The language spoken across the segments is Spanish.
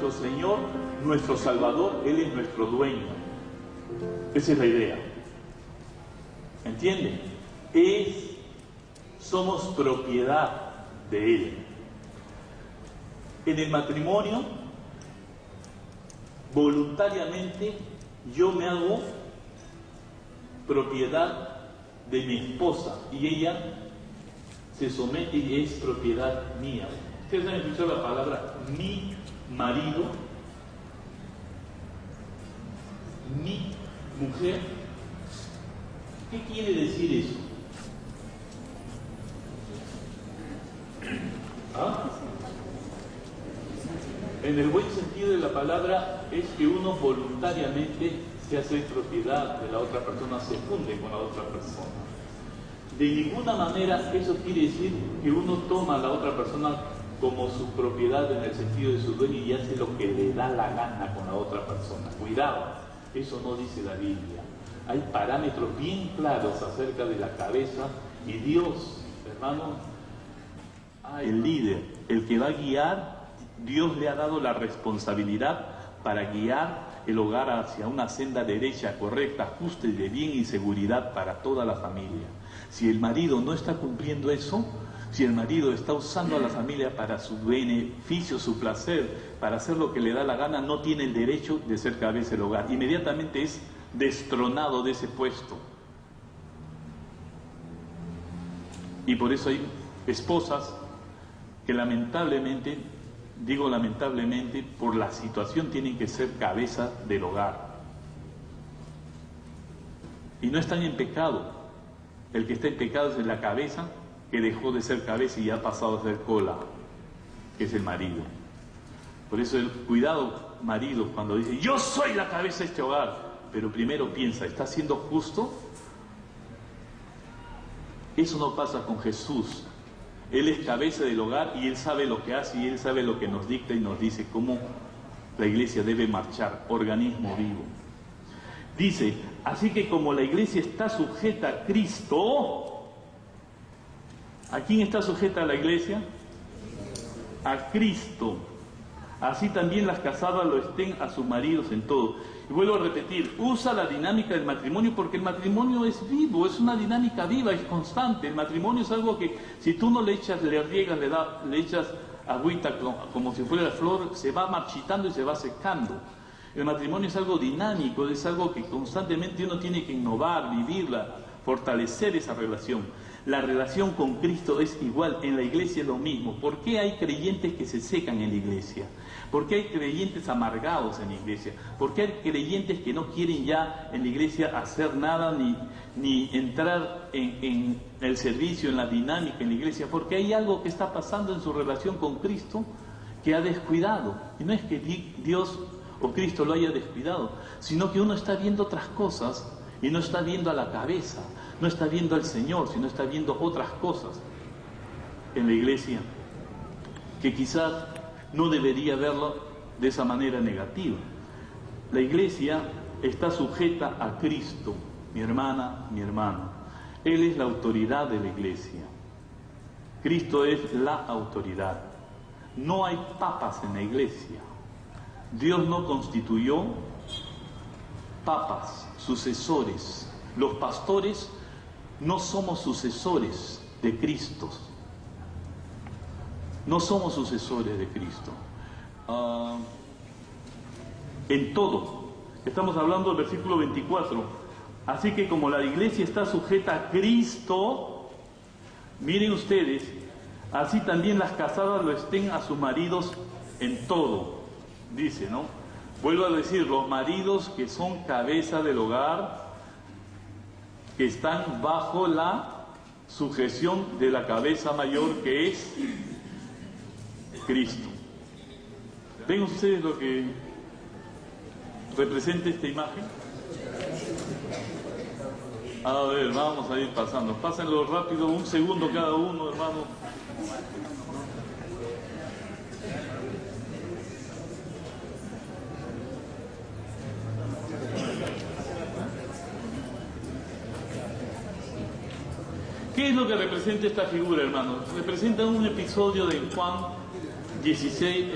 nuestro Señor, nuestro Salvador, Él es nuestro dueño. Esa es la idea. ¿Entienden? Somos propiedad de Él. En el matrimonio, voluntariamente, yo me hago propiedad de mi esposa y ella se somete y es propiedad mía. Ustedes han escuchado la palabra mi marido, mi mujer. ¿Qué quiere decir eso? ¿Ah? En el buen sentido de la palabra es que uno voluntariamente se hace propiedad de la otra persona, se funde con la otra persona. De ninguna manera eso quiere decir que uno toma a la otra persona como su propiedad en el sentido de su dueño y hace lo que le da la gana con la otra persona. Cuidado, eso no dice la Biblia. Hay parámetros bien claros acerca de la cabeza y Dios, hermano, el líder, el que va a guiar, Dios le ha dado la responsabilidad para guiar el hogar hacia una senda derecha, correcta, justa y de bien y seguridad para toda la familia. Si el marido no está cumpliendo eso, si el marido está usando a la familia para su beneficio, su placer, para hacer lo que le da la gana, no tiene el derecho de ser cabeza del hogar. Inmediatamente es destronado de ese puesto. Y por eso hay esposas que lamentablemente, digo lamentablemente, por la situación tienen que ser cabeza del hogar. Y no están en pecado. El que está en pecado es la cabeza que dejó de ser cabeza y ha pasado a ser cola, que es el marido. Por eso el cuidado, marido, cuando dice yo soy la cabeza de este hogar, pero primero piensa, ¿está siendo justo? Eso no pasa con Jesús. Él es cabeza del hogar y Él sabe lo que hace y Él sabe lo que nos dicta y nos dice cómo la iglesia debe marchar, organismo vivo. Dice, así que como la iglesia está sujeta a Cristo, ¿a quién está sujeta la iglesia? A Cristo. Así también las casadas lo estén a sus maridos en todo. Y vuelvo a repetir, usa la dinámica del matrimonio porque el matrimonio es vivo, es una dinámica viva, es constante. El matrimonio es algo que si tú no le echas, le riegas, le echas agüita como si fuera la flor, se va marchitando y se va secando. El matrimonio es algo dinámico, es algo que constantemente uno tiene que innovar, vivirla, fortalecer esa relación. La relación con Cristo es igual, en la iglesia es lo mismo. ¿Por qué hay creyentes que se secan en la iglesia? ¿Por qué hay creyentes amargados en la iglesia? ¿Por qué hay creyentes que no quieren ya en la iglesia hacer nada ni entrar en el servicio, en la dinámica en la iglesia? Porque hay algo que está pasando en su relación con Cristo que ha descuidado. Y no es que Dios o Cristo lo haya descuidado, sino que uno está viendo otras cosas y no está viendo a la cabeza, no está viendo al Señor, sino está viendo otras cosas en la iglesia que quizás no debería verlo de esa manera negativa. La iglesia está sujeta a Cristo, mi hermana, mi hermano. Él es la autoridad de la iglesia. Cristo es la autoridad. No hay papas en la iglesia. Dios no constituyó papas, sucesores. Los pastores no somos sucesores de Cristo. No somos sucesores de Cristo. En todo. Estamos hablando del versículo 24. Así que como la iglesia está sujeta a Cristo, miren ustedes, así también las casadas lo estén a sus maridos en todo. Dice, ¿no? Vuelvo a decir, los maridos que son cabeza del hogar, que están bajo la sujeción de la cabeza mayor que es Cristo. ¿Ven ustedes lo que representa esta imagen? A ver, vamos a ir pasando. Pásenlo rápido, un segundo cada uno, hermano. ¿Qué es lo que representa esta figura, hermano? Representa un episodio de Juan 16,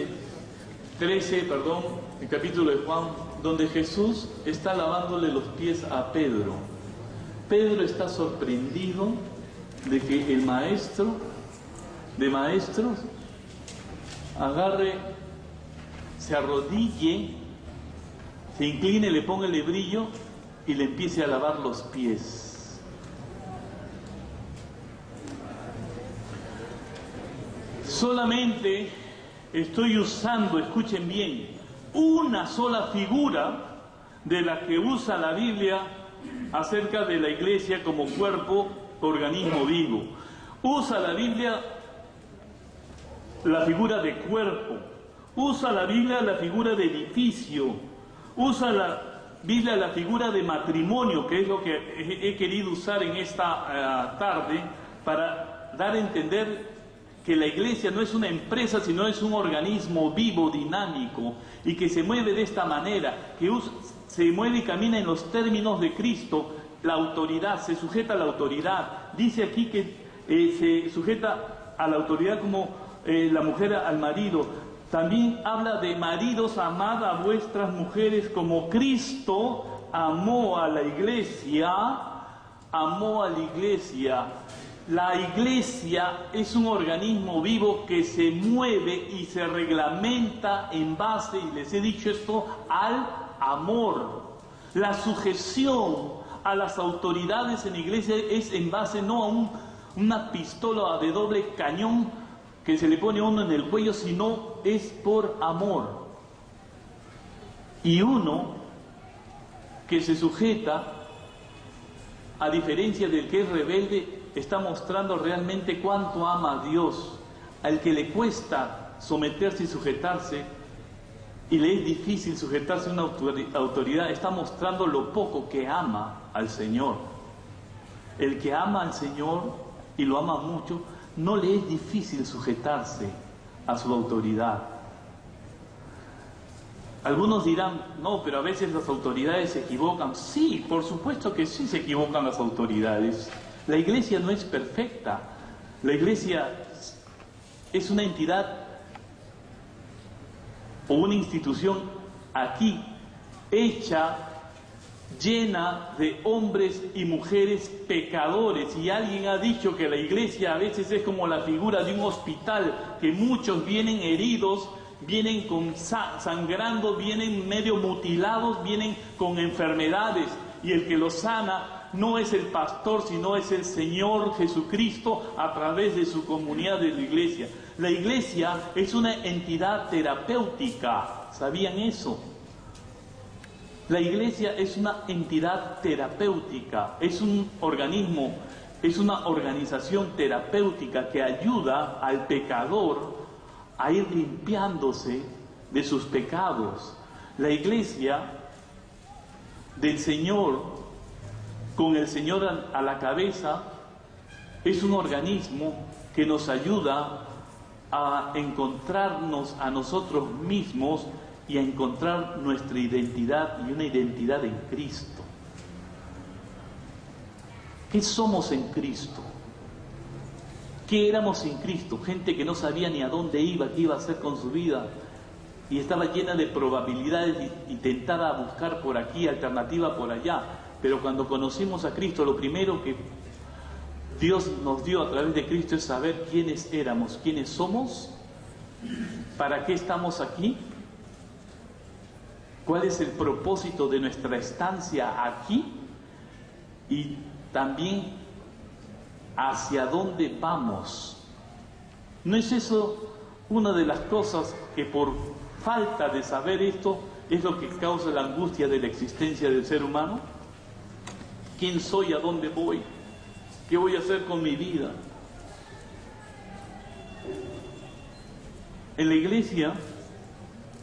el capítulo de Juan, donde Jesús está lavándole los pies a Pedro. Pedro está sorprendido de que el maestro de maestros agarre, se arrodille, se incline, le ponga el lebrillo y le empiece a lavar los pies. Solamente estoy usando, escuchen bien, una sola figura de la que usa la Biblia acerca de la iglesia como cuerpo, organismo vivo. Usa la Biblia la figura de cuerpo, usa la Biblia la figura de edificio, usa la Biblia la figura de matrimonio, que es lo que he querido usar en esta tarde para dar a entender que la iglesia no es una empresa, sino es un organismo vivo, dinámico, y que se mueve de esta manera, que se mueve y camina en los términos de Cristo. La autoridad, se sujeta a la autoridad. Dice aquí que se sujeta a la autoridad como la mujer al marido. También habla de maridos, amad a vuestras mujeres como Cristo amó a la iglesia, amó a la iglesia. La iglesia es un organismo vivo que se mueve y se reglamenta en base, y les he dicho esto, al amor. La sujeción a las autoridades en la iglesia es en base no a una pistola de doble cañón que se le pone a uno en el cuello, sino es por amor. Y uno que se sujeta, a diferencia del que es rebelde, está mostrando realmente cuánto ama a Dios. Al que le cuesta someterse y sujetarse, y le es difícil sujetarse a una autoridad, está mostrando lo poco que ama al Señor. El que ama al Señor y lo ama mucho, no le es difícil sujetarse a su autoridad. Algunos dirán, no, pero a veces las autoridades se equivocan. Sí, por supuesto que sí se equivocan las autoridades. La iglesia no es perfecta. La iglesia es una entidad o una institución aquí hecha, llena de hombres y mujeres pecadores. Y alguien ha dicho que la iglesia a veces es como la figura de un hospital, que muchos vienen heridos, vienen sangrando, vienen medio mutilados, vienen con enfermedades, y el que los sana no es el pastor, sino es el Señor Jesucristo a través de su comunidad de la iglesia. La iglesia es una entidad terapéutica, ¿sabían eso? La iglesia es una entidad terapéutica, es un organismo, es una organización terapéutica que ayuda al pecador a ir limpiándose de sus pecados. La iglesia del Señor, con el Señor a la cabeza, es un organismo que nos ayuda a encontrarnos a nosotros mismos y a encontrar nuestra identidad, y una identidad en Cristo. ¿Qué somos en Cristo? ¿Qué éramos en Cristo? Gente que no sabía ni a dónde iba, qué iba a hacer con su vida, y estaba llena de probabilidades y tentada a buscar por aquí, alternativa por allá. Pero cuando conocimos a Cristo, lo primero que Dios nos dio a través de Cristo es saber quiénes éramos, quiénes somos, para qué estamos aquí, cuál es el propósito de nuestra estancia aquí, y también hacia dónde vamos. ¿No es eso una de las cosas que por falta de saber esto es lo que causa la angustia de la existencia del ser humano? ¿Quién soy? ¿A dónde voy? ¿Qué voy a hacer con mi vida? En la iglesia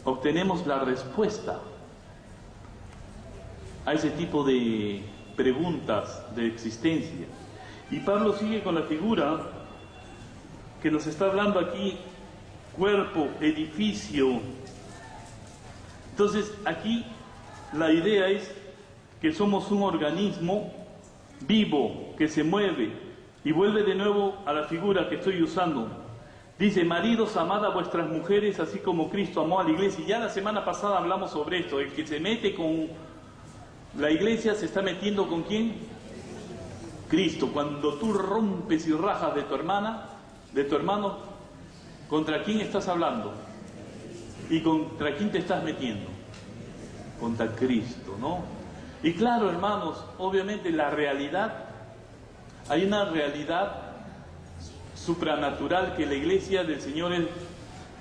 obtenemos la respuesta a ese tipo de preguntas de existencia. Y Pablo sigue con la figura que nos está hablando aquí: cuerpo, edificio. Entonces aquí la idea es que somos un organismo vivo que se mueve, y vuelve de nuevo a la figura que estoy usando. Dice, maridos, amad a vuestras mujeres así como Cristo amó a la iglesia. Y ya la semana pasada hablamos sobre esto. El que se mete con la iglesia se está metiendo ¿con quién? Cristo. Cuando tú rompes y rajas de tu hermana, de tu hermano, ¿contra quién estás hablando? ¿Y contra quién te estás metiendo? Contra Cristo, ¿no? Y claro, hermanos, obviamente la realidad, hay una realidad supranatural que la iglesia del Señor es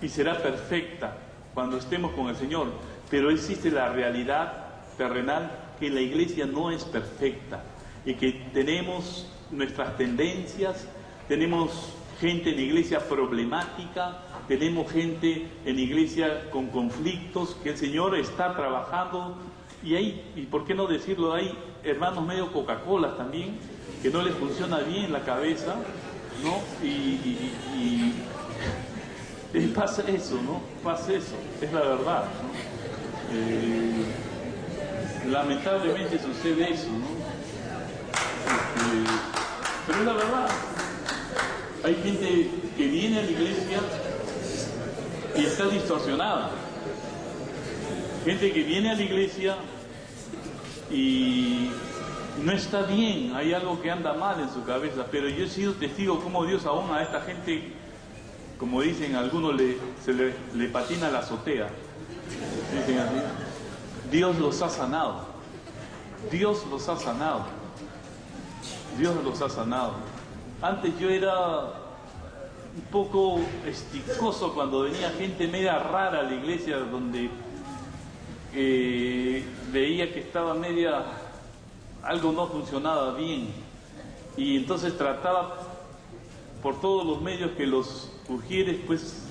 y será perfecta cuando estemos con el Señor, pero existe la realidad terrenal que la iglesia no es perfecta y que tenemos nuestras tendencias, tenemos gente en la iglesia problemática, tenemos gente en la iglesia con conflictos, que el Señor está trabajando, y hay, y por qué no decirlo, hay hermanos medio Coca-Cola también, que no les funciona bien la cabeza, ¿no? Y pasa eso, ¿no? Pasa eso, es la verdad, ¿no? Lamentablemente sucede eso, ¿no? Pero es la verdad. Hay gente que viene a la iglesia y está distorsionada. Gente que viene a la iglesia y no está bien, hay algo que anda mal en su cabeza, pero yo he sido testigo cómo Dios aún a esta gente, como dicen algunos, se le patina la azotea. Dicen así. Dios los ha sanado. Dios los ha sanado. Dios los ha sanado. Antes yo era un poco esticoso cuando venía gente media rara a la iglesia, donde veía que estaba algo no funcionaba bien, y entonces trataba por todos los medios que los ujieres pues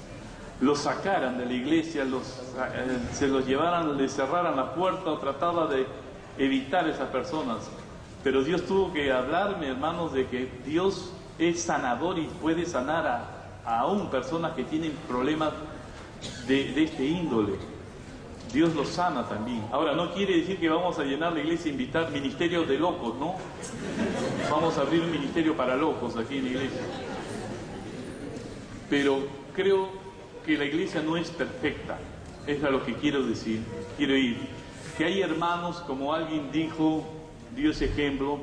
los sacaran de la iglesia, se los llevaran, les cerraran la puerta, o trataba de evitar a esas personas. Pero Dios tuvo que hablarme, hermanos, de que Dios es sanador y puede sanar a aún personas que tienen problemas de este índole. Dios los sana también. Ahora, no quiere decir que vamos a llenar la iglesia e invitar ministerios de locos, ¿no? Vamos a abrir un ministerio para locos aquí en la iglesia. Pero creo que la iglesia no es perfecta. Es a lo que quiero decir. Quiero ir. Que hay hermanos, como alguien dijo, dio ese ejemplo,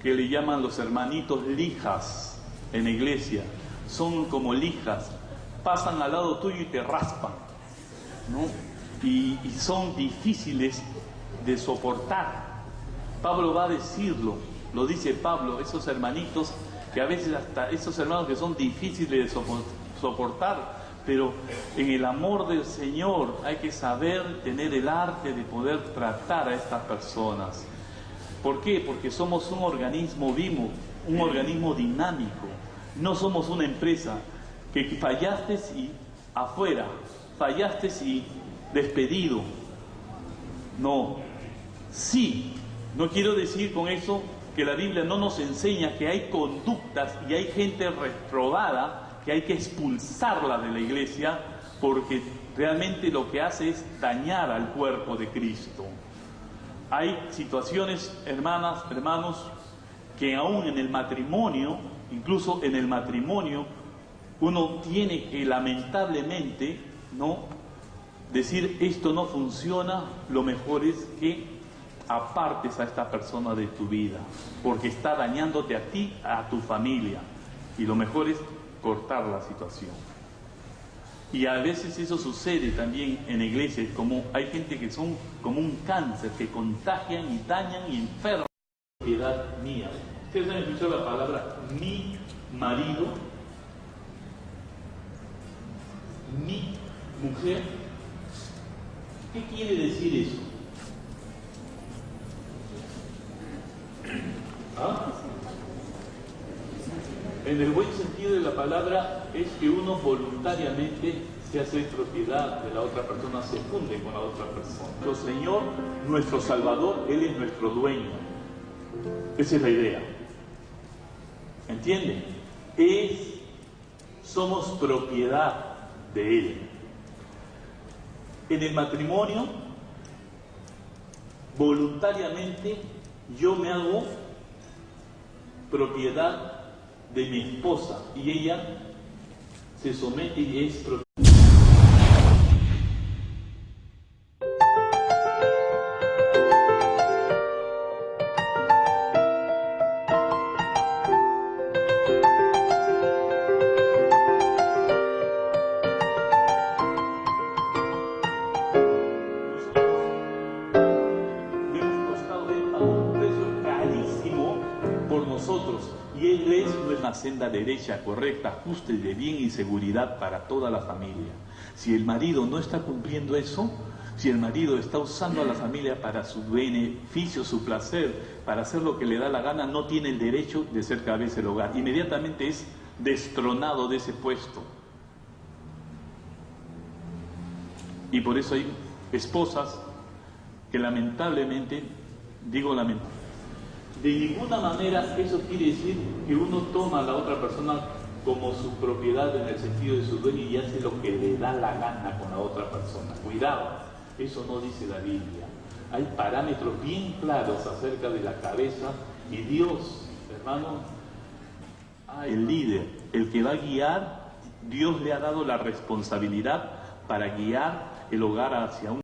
que le llaman los hermanitos lijas en la iglesia. Son como lijas. Pasan al lado tuyo y te raspan, ¿no? Y son difíciles de soportar. Pablo va a decirlo, lo dice Pablo, esos hermanitos que a veces hasta esos hermanos que son difíciles de soportar, pero en el amor del Señor hay que saber tener el arte de poder tratar a estas personas. ¿Por qué? Porque somos un organismo vivo, un organismo dinámico. No somos una empresa que fallaste y afuera, fallaste y despedido. No. Sí, no quiero decir con eso que la Biblia no nos enseña que hay conductas y hay gente reprobada que hay que expulsarla de la iglesia, porque realmente lo que hace es dañar al cuerpo de Cristo. Hay situaciones, hermanas, hermanos, que aún en el matrimonio, incluso en el matrimonio, uno tiene que lamentablemente, ¿no?, decir esto no funciona. Lo mejor es que apartes a esta persona de tu vida, porque está dañándote a ti, a tu familia, y lo mejor es cortar la situación. Y a veces eso sucede también en iglesias, como hay gente que son como un cáncer, que contagian y dañan y enferman. Propiedad mía. Ustedes han escuchado la palabra mi marido, mi mujer. ¿Qué quiere decir eso? ¿Ah? En el buen sentido de la palabra es que uno voluntariamente se hace propiedad de la otra persona, se funde con la otra persona. Nuestro Señor, nuestro Salvador, Él es nuestro dueño. Esa es la idea. ¿Entienden? Somos propiedad de Él. En el matrimonio, voluntariamente, yo me hago propiedad de mi esposa y ella se somete y es nosotros, y Él es nuestra senda derecha, correcta, justa y de bien y seguridad para toda la familia. Si el marido no está cumpliendo eso, si el marido está usando a la familia para su beneficio, su placer, para hacer lo que le da la gana, no tiene el derecho de ser cabeza del hogar. Inmediatamente es destronado de ese puesto. Y por eso hay esposas que lamentablemente, de ninguna manera eso quiere decir que uno toma a la otra persona como su propiedad en el sentido de su dueño y hace lo que le da la gana con la otra persona. Cuidado, eso no dice la Biblia. Hay parámetros bien claros acerca de la cabeza y Dios, hermano, el líder, el que va a guiar, Dios le ha dado la responsabilidad para guiar el hogar hacia un